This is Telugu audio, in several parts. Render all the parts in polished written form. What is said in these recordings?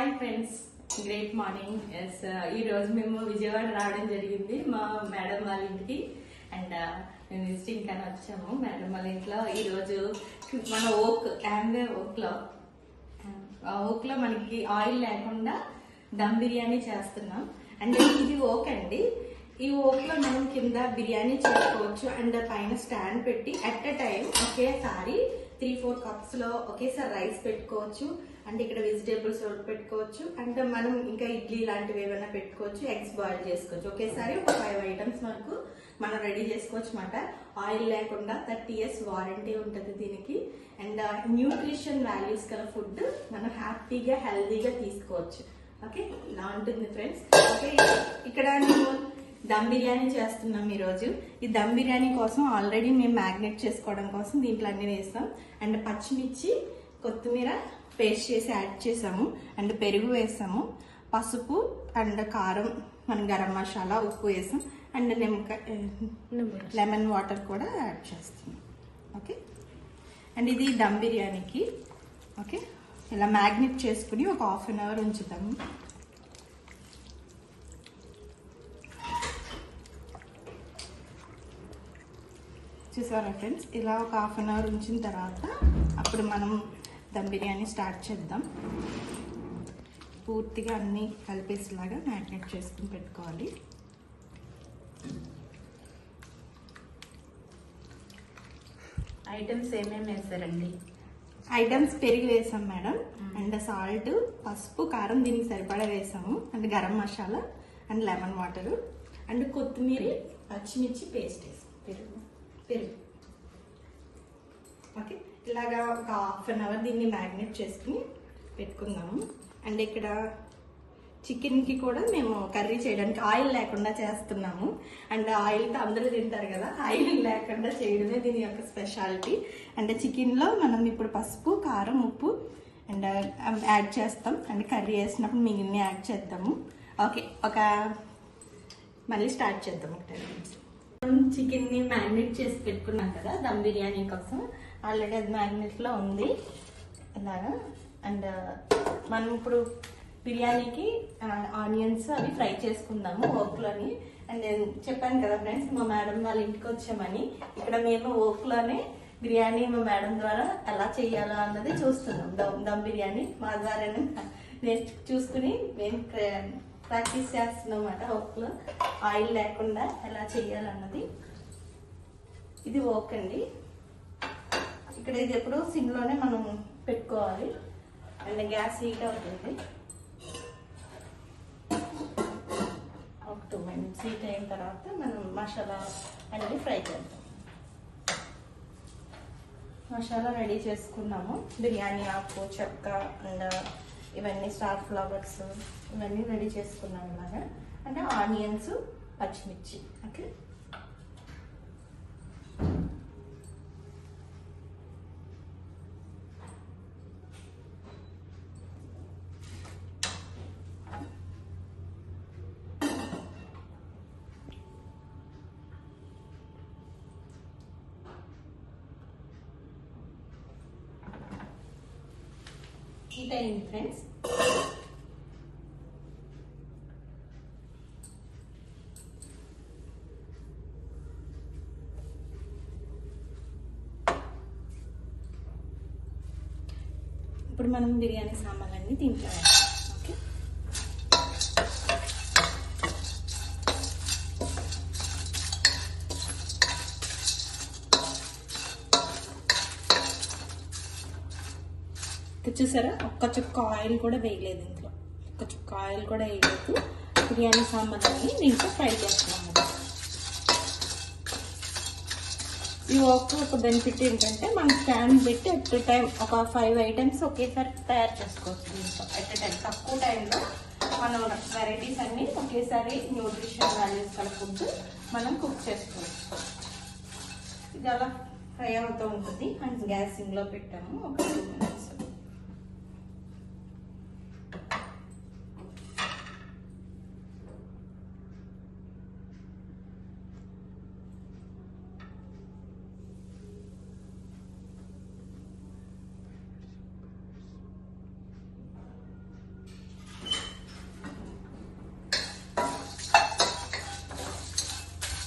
Hi friends, great morning. Yes, ఈ రోజు మేము విజయవాడ రావడం జరిగింది మా మేడం వాళ్ళ ఇంటికి. అండ్ మేము విజిటింగ్ కానీ వచ్చాము మేడం వాళ్ళ ఇంట్లో. ఈరోజు మన యాంవే ఓక్లో మనకి ఆయిల్ లేకుండా దమ్ బిర్యానీ చేస్తున్నాం. అండ్ ఇది ఓక్ అండి. ఈ ఓక్లో మనం కింద బిర్యానీ చేసుకోవచ్చు. అండ్ పైన స్టాండ్ పెట్టి అట్ ఎ టైం ఒకేసారి 3-4 కప్స్ లో ఒకేసారి రైస్ పెట్టుకోవచ్చు. అండ్ ఇక్కడ వెజిటేబుల్స్ పెట్టుకోవచ్చు. అండ్ మనం ఇంకా ఇడ్లీ లాంటివి ఏమైనా పెట్టుకోవచ్చు. ఎగ్స్ బాయిల్ చేసుకోవచ్చు. ఒకేసారి ఒక 5 ఐటమ్స్ వరకు మనం రెడీ చేసుకోవచ్చు అన్నమాట. ఆయిల్ లేకుండా 30 years వారంటీ ఉంటుంది దీనికి. అండ్ న్యూట్రిషన్ వాల్యూస్ గల ఫుడ్ మనం హ్యాపీగా హెల్దీగా తీసుకోవచ్చు. ఓకే, ఇలా ఉంటుంది ఫ్రెండ్స్. ఓకే, ఇక్కడ నేను దమ్ బిర్యానీ చేస్తున్నాం ఈరోజు. ఈ దమ్ బిర్యానీ కోసం ఆల్రెడీ మేము మ్యాగ్నేట్ చేసుకోవడం కోసం దీంట్లో అన్ని వేస్తాం. అండ్ పచ్చిమిర్చి, కొత్తిమీర పేస్ట్ చేసి యాడ్ చేసాము. అండ్ పెరుగు వేసాము, పసుపు అండ్ కారం, మన గరం మసాలా, ఉప్పు వేసాం. అండ్ లెమన్ వాటర్ కూడా యాడ్ చేస్తున్నాం. ఓకే, అండ్ ఇది దమ్ బిర్యానీకి. ఓకే, ఇలా మ్యాగ్నేట్ చేసుకుని ఒక 1/2 hour ఉంచుతాము. చూసారా ఫ్రెండ్స్, ఇలా ఒక 1/2 hour ఉంచిన తర్వాత అప్పుడు మనం దమ్ బిర్యానీ స్టార్ట్ చేద్దాం. పూర్తిగా అన్నీ కలిపేసేలాగా మ్యారినేట్ చేసుకుని పెట్టుకోవాలి. ఐటమ్స్ ఏమేమి వేస్తారండి? ఐటమ్స్ పెరుగు వేసాం మేడం. అండ్ సాల్ట్, పసుపు, కారం దీనికి సరిపడా వేసాము. And garam masala and lemon water and కొత్తిమీర, పచ్చిమిర్చి పేస్ట్ వేసాం. పెరుగు. ఓకే, ఇలాగా ఒక 1/2 hour దీన్ని మ్యారినేట్ చేసుకుని పెట్టుకుందాము. అండ్ ఇక్కడ చికెన్కి కూడా మేము కర్రీ చేయడానికి ఆయిల్ లేకుండా చేస్తున్నాము. అండ్ ఆయిల్తో అందరూ తింటారు కదా, ఆయిల్ లేకుండా చేయడమే దీని యొక్క స్పెషాలిటీ. అండ్ చికెన్లో మనం ఇప్పుడు పసుపు, కారం, ఉప్పు అండ్ యాడ్ చేస్తాం. అండ్ కర్రీ వేసినప్పుడు మిగిలిన యాడ్ చేద్దాము. ఓకే, మళ్ళీ స్టార్ట్ చేద్దాం. ఒక 10 minutes. చికెన్ని మ్యారినేట్ చేసి పెట్టుకున్నాం కదా దమ్ బిర్యానీ కోసం. ఆల్రెడీ అది మ్యారినేట్లో ఉంది ఇలాగా. అండ్ మనం ఇప్పుడు బిర్యానీకి ఆనియన్స్ అవి ఫ్రై చేసుకుందాము ఓక్లోని. అండ్ నేను చెప్పాను కదా ఫ్రెండ్స్, మా మేడం వాళ్ళ ఇంటికి వచ్చామని. ఇక్కడ మేము ఓక్లోనే బిర్యానీ మా మేడం ద్వారా ఎలా చేయాలో అన్నది చూస్తున్నాం. దమ్ బిర్యానీ మా ద్వారానే చూసుకుని మేము ప్రాక్టీస్ చేస్తున్నాం అన్నమాట. ఓక్లో ఆయిల్ లేకుండా ఎలా చేయాలన్నది. ఇది ఓక్ అండి. ఇక్కడ ఇది ఎప్పుడు సిమ్లోనే మనం పెట్టుకోవాలి. అండ్ గ్యాస్ హీట్ అవుతుంది. ఒక 2 minutes హీట్ అయిన తర్వాత మనం మసాలా అనేది ఫ్రై చేద్దాం. మసాలా రెడీ చేసుకున్నాము. బిర్యానీ ఆకు, చెక్క అండ్ ఇవన్నీ స్టార్ ఫ్లవర్స్ ఇవన్నీ రెడీ చేసుకున్నాము ఇలాగా. అంటే ఆనియన్స్, పచ్చిమిర్చి. ఓకే, హీట్ అయింది ఫ్రెండ్స్. ఇప్పుడు మనం బిర్యానీ సామాన్లన్నీ దీంట్లో వేస్తాం. ఓకే, చూసారా, ఒక్క చుక్క ఆయిల్ కూడా వేయలేదు ఇంట్లో. ఒక్క చుక్క ఆయిల్ కూడా వేయలేదు. బిర్యానీ సామాన్లన్నీ దీంట్లో ఫ్రై చేస్తున్నాము. ఈ ఒక బెనిఫిట్ ఏంటంటే మనం స్టాండ్ పెట్టి ఎట్ ఎ టైం ఒక 5 items ఒకేసారి తయారు చేసుకోవచ్చు. దీంట్లో ఎట్ ఎ టైం తక్కువ టైంలో మనం వెరైటీస్ అన్ని ఒకేసారి న్యూట్రిషన్ వాల్యూస్ గల ఫుడ్ మనం కుక్ చేసుకోవచ్చు. ఇది అలా ఫ్రై అవుతూ ఉంటుంది. అండ్ గ్యాస్ సిమ్లో పెట్టాము ఒక 2 minutes.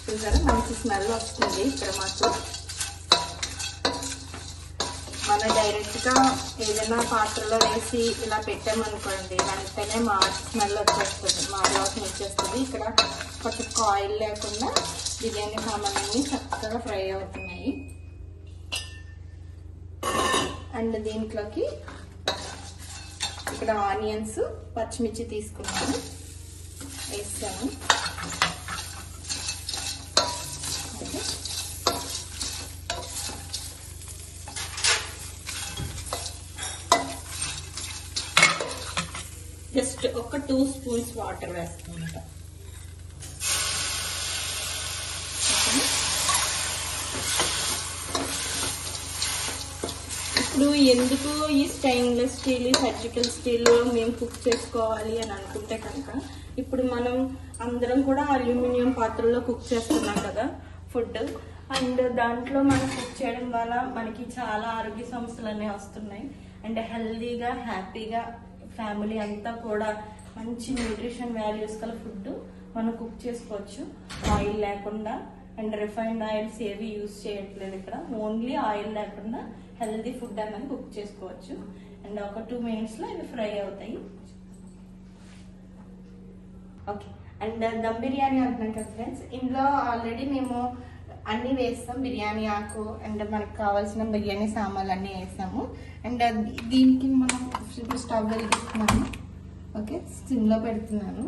చూసారా మంచి స్మెల్ వస్తుంది. ఇక్కడ మాత్రం మన డైరెక్ట్గా ఏదైనా పాత్రలో వేసి ఇలా పెట్టామనుకోండి వెంటనే స్మెల్ వచ్చేస్తుంది, వాసన వచ్చేస్తుంది. ఇక్కడ పక్కకు ఆయిల్ లేకుండా బిర్యానీ సామాన్లన్నీ చక్కగా ఫ్రై అవుతున్నాయి. అండ్ దీంట్లోకి ఇక్కడ ఆనియన్స్ పచ్చిమిర్చి తీసుకున్నాను, వేస్తాను. జస్ట్ ఒక 2 స్పూన్స్ వాటర్ వేస్తామన్నమాట. ఇప్పుడు ఎందుకు ఈ స్టెయిన్లెస్ స్టీల్, సర్జికల్ స్టీల్ మేము కుక్ చేసుకోవాలి అని అనుకుంటే కనుక, ఇప్పుడు మనం అందరం కూడా అల్యూమినియం పాత్రలో కుక్ చేస్తున్నాం కదా ఫుడ్. అండ్ దాంట్లో మనం కుక్ చేయడం వల్ల మనకి చాలా ఆరోగ్య సమస్యలు అనేవి వస్తున్నాయి. అండ్ హెల్దీగా హ్యాపీగా ఫ్యామిలీ అంతా కూడా మంచి న్యూట్రిషన్ వాల్యూస్ గల ఫుడ్ మనం కుక్ చేసుకోవచ్చు ఆయిల్ లేకుండా. అండ్ రిఫైన్డ్ ఆయిల్స్ ఏవి యూజ్ చేయట్లేదు ఇక్కడ, ఓన్లీ ఆయిల్ లేకుండా హెల్దీ ఫుడ్ అనేది కుక్ చేసుకోవచ్చు. అండ్ ఒక 2 minutesలో ఇవి ఫ్రై అవుతాయి. ఓకే, అండ్ దమ్ బిర్యానీ అంటున్నాం కదా ఫ్రెండ్స్, ఇందులో ఆల్రెడీ మేము అన్నీ వేస్తాం. బిర్యానీ ఆకు అండ్ మనకు కావాల్సిన బిర్యానీ సామాన్లు అన్నీ వేస్తాము. అండ్ దీనికి మనం స్టవ్ వెలిగిస్తున్నాము. ఓకే, సిమ్లో పెడుతున్నాను.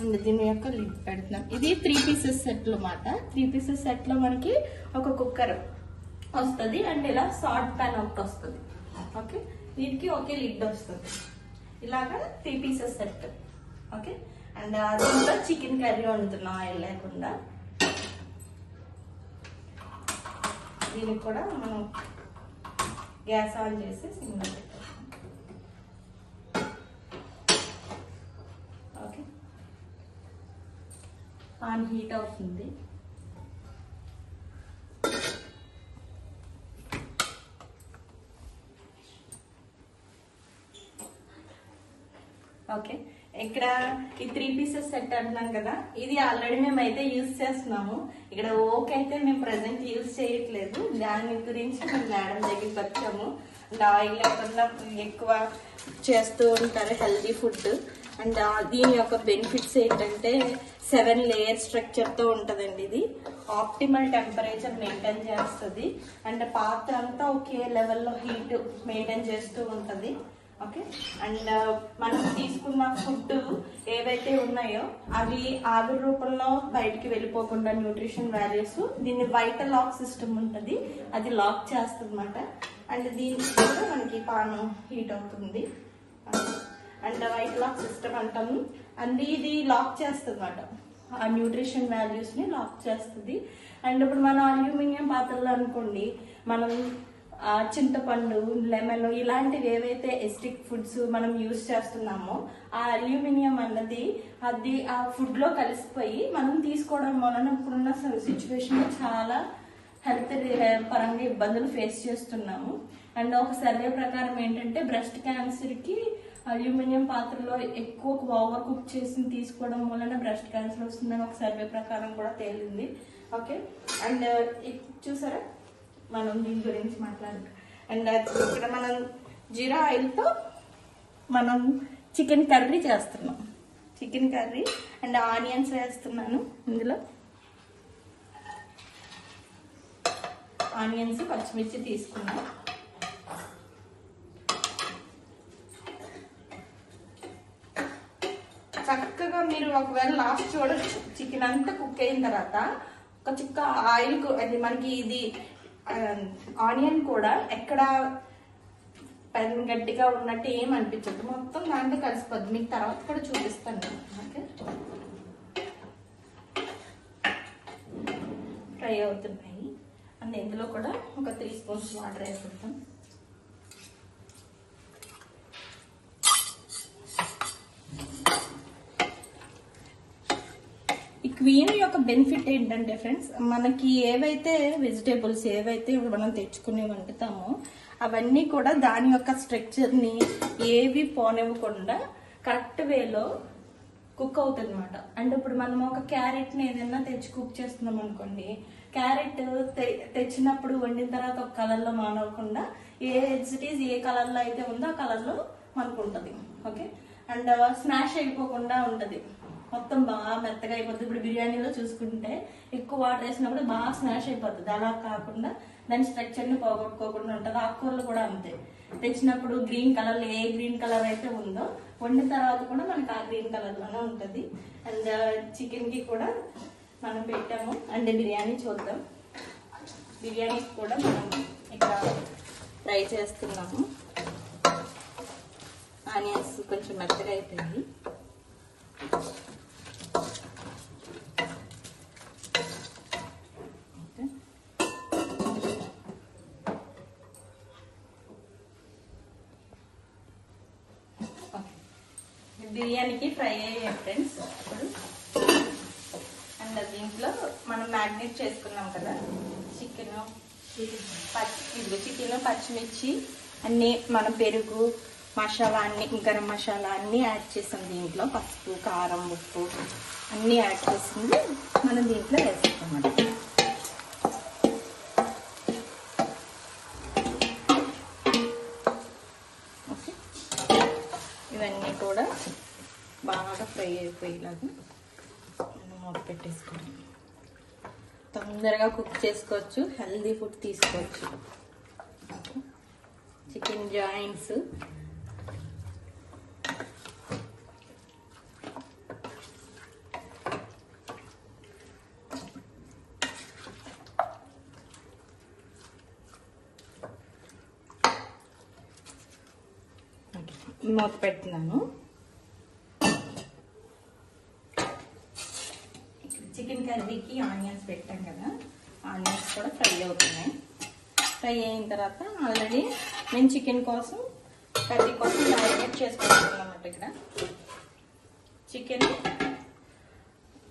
అండ్ దీని యొక్క లిడ్ పెడుతున్నాం. ఇది 3 pieces సెట్ అన్నమాట. 3 pieces సెట్లో మనకి ఒక కుక్కర్ వస్తుంది అండ్ ఇలా సాల్ట్ ప్యాన్ ఒకటి వస్తుంది. ఓకే, దీనికి ఒకే లిడ్ వస్తుంది. ఇలాగా 3 pieces సెట్. ఓకే, అండ్ దీంట్లో చికెన్ కర్రీ వండుతున్నాం ఆయిల్ లేకుండా. దీనికి కూడా మనం గ్యాస్ ఆన్ చేసి సిమ్లో పెట్టాం. ఓకే, పాన్ హీట్ అవుతుంది. ఓకే, ఇక్కడ ఈ 3 pieces సెట్ అంటున్నాం కదా, ఇది ఆల్రెడీ మేమైతే యూజ్ చేస్తున్నాము. ఇక్కడ ఓకే అయితే మేము ప్రెసెంట్ యూజ్ చేయట్లేదు. దాని గురించి మేము మేడం దగ్గరికి వచ్చాము. అండ్ ఆయిల్ లేకుండా ఎక్కువ చేస్తూ ఉంటారు హెల్దీ ఫుడ్. అండ్ దీని యొక్క బెనిఫిట్స్ ఏంటంటే 7 లేయర్ స్ట్రక్చర్తో ఉంటుందండి. ఇది ఆప్టిమల్ టెంపరేచర్ మెయింటైన్ చేస్తుంది. అండ్ పాత్ర అంతా ఒకే లెవెల్లో హీట్ మెయింటైన్ చేస్తూ ఉంటుంది. ఓకే, అండ్ మనం తీసుకున్న ఫుడ్ ఏవైతే ఉన్నాయో అవి ఆవిరి రూపంలో బయటికి వెళ్ళిపోకుండా న్యూట్రిషన్ వాల్యూస్, దీన్ని వైటల్ లాక్ సిస్టమ్ ఉంటుంది, అది లాక్ చేస్తుంది అన్నమాట. అండ్ దీనికి కూడా మనకి పాన్ హీట్ అవుతుంది. అండ్ వైట్ లాక్ సిస్టమ్ అంటాము. అండ్ ఇది లాక్ చేస్తుంది అన్నమాట, ఆ న్యూట్రిషన్ వాల్యూస్ని లాక్ చేస్తుంది. అండ్ ఇప్పుడు మన అల్యూమినియం పాత్రలు అనుకోండి, మనం చింతపండు, లెమన్ ఇలాంటివి ఏవైతే ఎస్టిక్ ఫుడ్స్ మనం యూజ్ చేస్తున్నామో ఆ అల్యూమినియం అన్నది అది ఆ ఫుడ్లో కలిసిపోయి మనం తీసుకోవడం వలన ఇప్పుడున్న సిచ్యువేషన్లో చాలా హెల్త్ పరంగా ఇబ్బందులు ఫేస్ చేస్తున్నాము. అండ్ ఒక సర్వే ప్రకారం ఏంటంటే బ్రెస్ట్ క్యాన్సర్కి అల్యూమినియం పాత్రలో ఎక్కువ ఓవర్ కుక్ చేసి తీసుకోవడం వలన బ్రెస్ట్ క్యాన్సర్ వస్తుందని ఒక సర్వే ప్రకారం కూడా తేలింది. ఓకే, అండ్ చూసారా మనం దీని గురించి మాట్లాడుతాం. అండ్ ఇక్కడ మనం జీరా ఆయిల్తో మనం చికెన్ కర్రీ చేస్తున్నాం. చికెన్ కర్రీ అండ్ ఆనియన్స్ వేస్తున్నాను. ఇందులో ఆనియన్స్ పచ్చిమిర్చి తీసుకున్నాం. చక్కగా మీరు ఒకవేళ లాస్ట్ చూడొచ్చు, చికెన్ అంతా కుక్ అయిన తర్వాత ఒక చిక్క ఆయిల్ అది మనకి ఇది ఆనియన్ కూడా ఎక్కడ గట్టిగా ఉన్నట్టు ఏం అనిపించదు, మొత్తం దాంట్లో కలిసిపోద్ది. మీకు తర్వాత కూడా చూపిస్తాను. ఓకే, ఫ్రై అవుతున్నాయి. అండ్ ఇందులో కూడా ఒక 3 spoons వాటర్ వేసుకుంటాం. ఈ క్వీన్ యొక్క బెనిఫిట్ ఏంటంటే ఫ్రెండ్స్, మనకి ఏవైతే వెజిటేబుల్స్ ఏవైతే మనం తెచ్చుకుని వండుతామో అవన్నీ కూడా దాని యొక్క స్ట్రక్చర్ని ఏవి పోనివ్వకుండా కరెక్ట్ వేలో కుక్ అవుతుంది అనమాట. అండ్ ఇప్పుడు మనం ఒక క్యారెట్ని ఏదైనా తెచ్చి కుక్ చేస్తున్నాం అనుకోండి, క్యారెట్ తెచ్చినప్పుడు వండిన తర్వాత ఒక కలర్లో మానవకుండా ఏ కలర్లో అయితే ఉందో ఆ కలర్లో మనకు ఉంటుంది. ఓకే, అండ్ స్మాష్ అయిపోకుండా ఉంటుంది, మొత్తం బాగా మెత్తగా అయిపోతుంది. ఇప్పుడు బిర్యానీలో చూసుకుంటే ఎక్కువ వాటర్ వేసినప్పుడు బాగా స్మాష్ అయిపోతుంది. అలా కాకుండా దాని స్ట్రక్చర్ని పోగొట్టుకోకుండా ఉంటుంది. ఆకుకూరలు కూడా అంతే, తెచ్చినప్పుడు గ్రీన్ కలర్ ఏ గ్రీన్ కలర్ అయితే ఉందో వండిన తర్వాత కూడా మనకి ఆ గ్రీన్ కలర్లోనే ఉంటుంది. అండ్ చికెన్కి కూడా మనం పెట్టాము. అండ్ బిర్యానీ చూద్దాం. బిర్యానీ కూడా మనం ఇక్కడ ఫ్రై చేస్తున్నాము. ఆనియన్స్ కొంచెం మెత్తగా అయిపోయింది. బిర్యానీకి ఫ్రై అయ్యాయి ఫ్రెండ్స్ ఇప్పుడు. అండ్ దీంట్లో మనం మ్యారినేట్ చేసుకున్నాం కదా చికెన్, పచ్చిమిర్చి అన్నీ, మన పెరుగు మసాలా అన్ని, గరం మసాలా అన్నీ యాడ్ చేసాం దీంట్లో. పసుపు, కారం, ఉప్పు అన్నీ యాడ్ చేసింది మనం దీంట్లో వేస్తాం. ఓకే, ఇవన్నీ కూడా బాగా ఫ్రై అయిపోయేలాగా మనం మూత పెట్టేసుకోవాలి. తొందరగా కుక్ చేసుకోవచ్చు, హెల్దీ ఫుడ్ తీసుకోవచ్చు. చికెన్ జాయింట్స్, మూత పెడుతున్నాను. చికెన్ కర్రీకి ఆనియన్స్ పెట్టాం కదా, ఆనియన్స్ కూడా ఫ్రై అవుతున్నాయి. ఫ్రై అయిన తర్వాత ఆల్రెడీ నేను చికెన్ కోసం, కర్రీ కోసం మ్యారినేట్ చేసుకుంటున్నామన్నమాట. ఇక్కడ చికెన్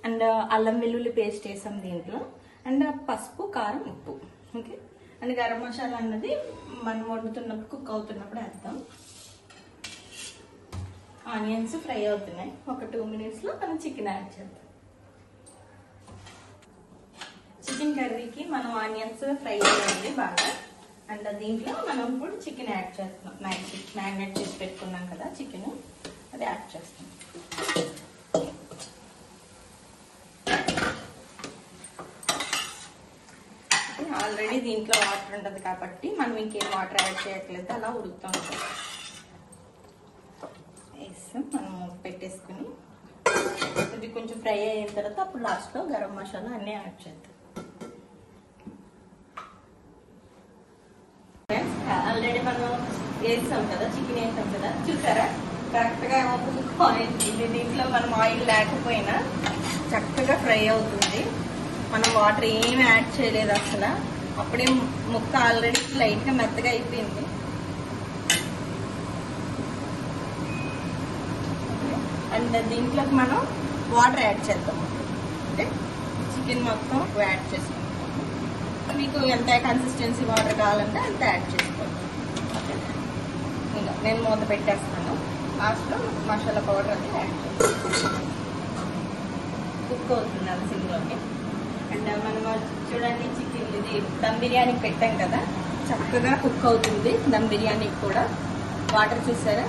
అండ్ అల్లం వెల్లుల్లి పేస్ట్ వేసాం దీంట్లో. అండ్ పసుపు, కారం, ఉప్పు. ఓకే, అండ్ గరం మసాలా అన్నది మనం వండుతున్నప్పుడు, కుక్ అవుతున్నప్పుడు వేస్తాం. ఆనియన్స్ ఫ్రై అవుతున్నాయి. ఒక 2 minutesలో మనం చికెన్ యాడ్ చేద్దాం. చికెన్ కర్రీకి మనం ఆనియన్స్ ఫ్రై అయ్యింది బాగా. అండ్ దీంట్లో మనం ఇప్పుడు చికెన్ యాడ్ చేస్తున్నాం. మ్యారినేట్ చేసి పెట్టుకున్నాం కదా చికెన్, అది యాడ్ చేస్తాం. ఆల్రెడీ దీంట్లో వాటర్ ఉంటుంది కాబట్టి మనం ఇంకేం వాటర్ యాడ్ చేయట్లేదు, అలా ఉడుకుతూ ఉంటుంది. వేస్తాం, మనం పెట్టేసుకుని ఇది కొంచెం ఫ్రై అయిన తర్వాత అప్పుడు లాస్ట్లో గరం మసాలా అన్నీ యాడ్ చేద్దాం. ఆల్రెడీ మనం వేస్తాం కదా, చికెన్ వేస్తాం కదా, చూసారా కరెక్ట్గా ఆయిల్. దీంట్లో మనం ఆయిల్ లేకపోయినా చక్కగా ఫ్రై అవుతుంది. మనం వాటర్ ఏమి యాడ్ చేయలేదు అసలు. అప్పుడే ముక్క ఆల్రెడీ లైట్గా మెత్తగా అయిపోయింది. అండ్ దీంట్లోకి మనం వాటర్ యాడ్ చేద్దాం. అంటే చికెన్ మొత్తం యాడ్ చేసుకుంటాం. మీకు ఎంత కన్సిస్టెన్సీ వాటర్ కావాలంటే అంత యాడ్ చేసుకోండి. ఇంకా నేను మూత పెట్టేస్తాను. లాస్ట్లో మసాలా పౌడర్ అది యాడ్ చేస్తాను. కుక్ అవుతుంది అది సిమ్లోకి. అండ్ మనం చూడండి చికెన్ ఇది దమ్ బిర్యానీకి పెట్టాం కదా, చక్కగా కుక్ అవుతుంది. దమ్ బిర్యానీకి కూడా వాటర్ చూసారా,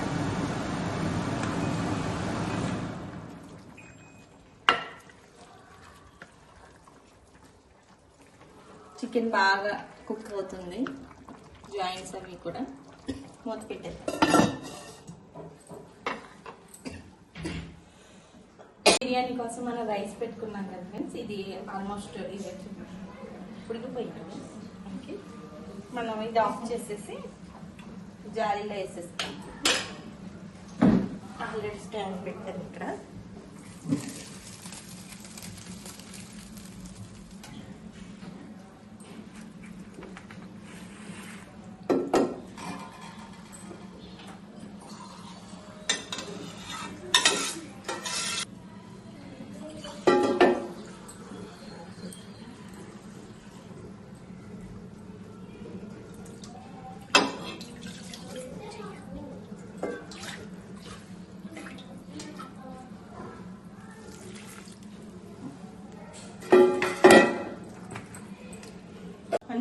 చికెన్ బాగా కుక్ అవుతుంది. జాయింట్స్ అవి కూడా. మూత పెట్టేద్దాం. బిర్యానీ కోసం మనం రైస్ పెట్టుకున్నాం కదా ఫ్రెండ్స్, ఇది ఆల్మోస్ట్ ఇది ఉడికిపోయింది. ఓకే, మనం ఇది ఆఫ్ చేసేసి జాలీలో వేసేస్తాం. ఆల్రెడీ స్టాండ్ పెట్టాను ఇక్కడ.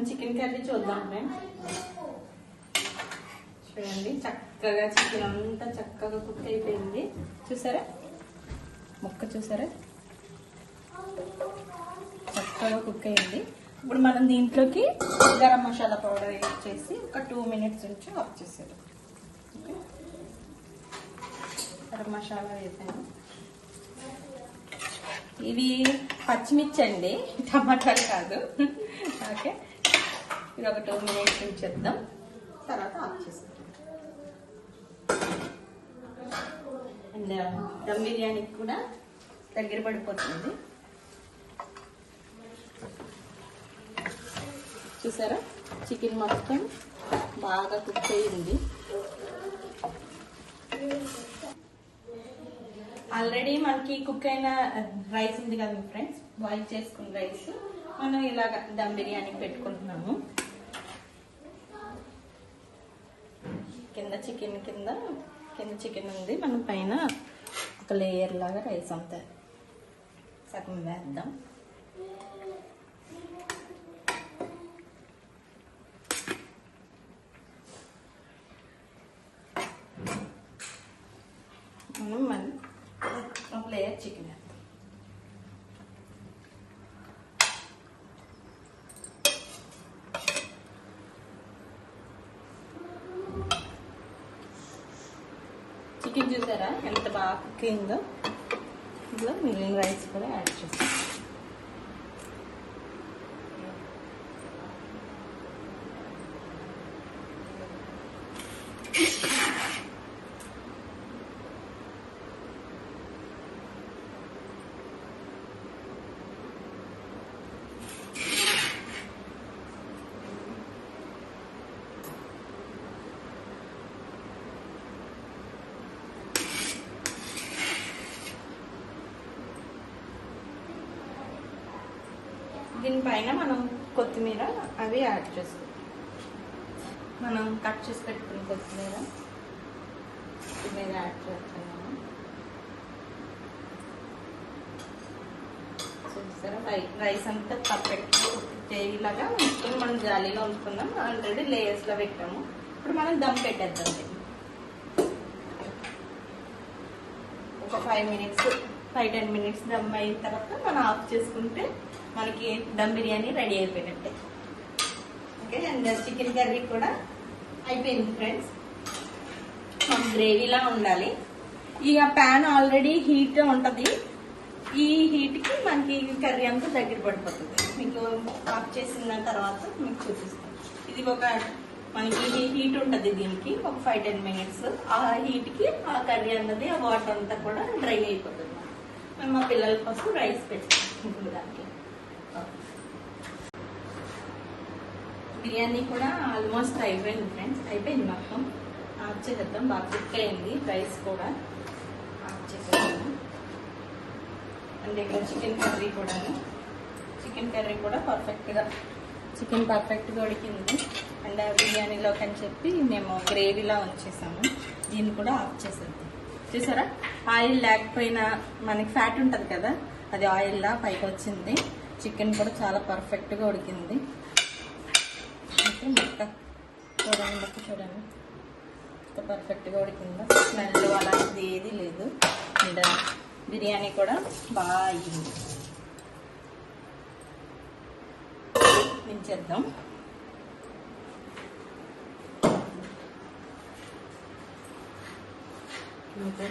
మనం చికెన్ కర్రీ చూద్దాం ఫ్రెండ్స్. చూడండి చక్కగా చికెన్ అంతా చక్కగా కుక్ అయిపోయింది. చూసారా ముక్క, చూసారా చక్కగా కుక్ అయింది. ఇప్పుడు మనం దీంట్లోకి గరం మసాలా పౌడర్ చేసి ఒక 2 minutes నుంచి ఆఫ్ చేసేది. ఓకే, గరం మసాలా వేసాను. ఇవి పచ్చిమిర్చి అండి, టమాటాలు కాదు. ఓకే, ఇది ఒక 2 minutes ఉంచేద్దాం, తర్వాత ఆఫ్ చేస్తాం. అండ్ దమ్ బిర్యానీకి కూడా దగ్గర పడిపోతుంది. చూసారా చికెన్ మొత్తం బాగా కుక్ అయ్యింది. ఆల్రెడీ మనకి కుక్ అయిన రైస్ ఉంది కదా ఫ్రెండ్స్, బాయిల్ చేసుకున్న రైస్ మనం ఇలాగ దమ్ బిర్యానీ పెట్టుకుంటున్నాము. కింద చికెన్ ఉంది, మనం పైన ఒక లేయర్ లాగా రైస్ అంతా సగం వేద్దాం. మనం ఒక లేయర్ చికెన్ వేద్దాం. చికెన్ చూసారా ఎంత బాగా కుక్ అయిందో. ఇందులో మిగిలిన రైస్ కూడా యాడ్ చేస్తాం. దీనిపైన మనం కొత్తిమీర అవి యాడ్ చేస్తాం. మనం కట్ చేసి పెట్టుకున్న కొత్తిమీర యాడ్ చేస్తున్నాము. చూస్తారా రైస్ అంతా పర్ఫెక్ట్ ఇలాగా ఉంచుకొని మనం జాలీలో ఉంచుకున్నాం. ఆల్రెడీ లేయర్స్లో పెట్టాము. ఇప్పుడు మనం దమ్ పెట్టేద్దాం. ఒక 5-10 minutes దమ్ అయిన తర్వాత మనం ఆఫ్ చేసుకుంటే మనకి దమ్ బిర్యానీ రెడీ అయిపోయినట్టే. ఓకే, అండ్ చికెన్ కర్రీ కూడా అయిపోయింది ఫ్రెండ్స్. మన గ్రేవీలా ఉండాలి. ఇక ప్యాన్ ఆల్రెడీ హీట్ ఉంటుంది. ఈ హీట్కి మనకి కర్రీ అంతా దగ్గర పడిపోతుంది. మీకు ఆఫ్ చేసిన తర్వాత మీకు చూపిస్తాను. ఇది ఒక మనకి హీట్ ఉంటుంది దీనికి ఒక 5-10 minutes. ఆ హీట్కి ఆ కర్రీ అన్నది ఆ వాటర్ అంతా కూడా డ్రై అయిపోతుంది. మేము మా పిల్లల కోసం రైస్ పెట్టుకుంటుంది దానికి. బిర్యానీ కూడా ఆల్మోస్ట్ అయిపోయింది ఫ్రెండ్స్, అయిపోయింది మొత్తం. ఆఫ్ చేసేద్దాం. బాగా కుక్ అయింది రైస్ కూడా. ఆఫ్ చేసేద్దాము. అండ్ ఇక్కడ చికెన్ కర్రీ కూడా పర్ఫెక్ట్గా ఉడికింది. అండ్ బిర్యానీలోకి అని చెప్పి మేము గ్రేవీలా ఉంచేసాము. దీన్ని కూడా ఆఫ్ చేసేద్దాం. చూసారా ఆయిల్ లేకపోయినా మనకి ఫ్యాట్ ఉంటుంది కదా, అది ఆయిల్లా పైకి వచ్చింది. చికెన్ కూడా చాలా పర్ఫెక్ట్గా ఉడికింది. ముక్క చూడండి ఎంత పర్ఫెక్ట్గా ఉడికిందో. స్మెల్ అలాంటిది ఏది లేదు. అండ్ బిర్యానీ కూడా బాగా అయ్యింది. దించేద్దాం. Okay.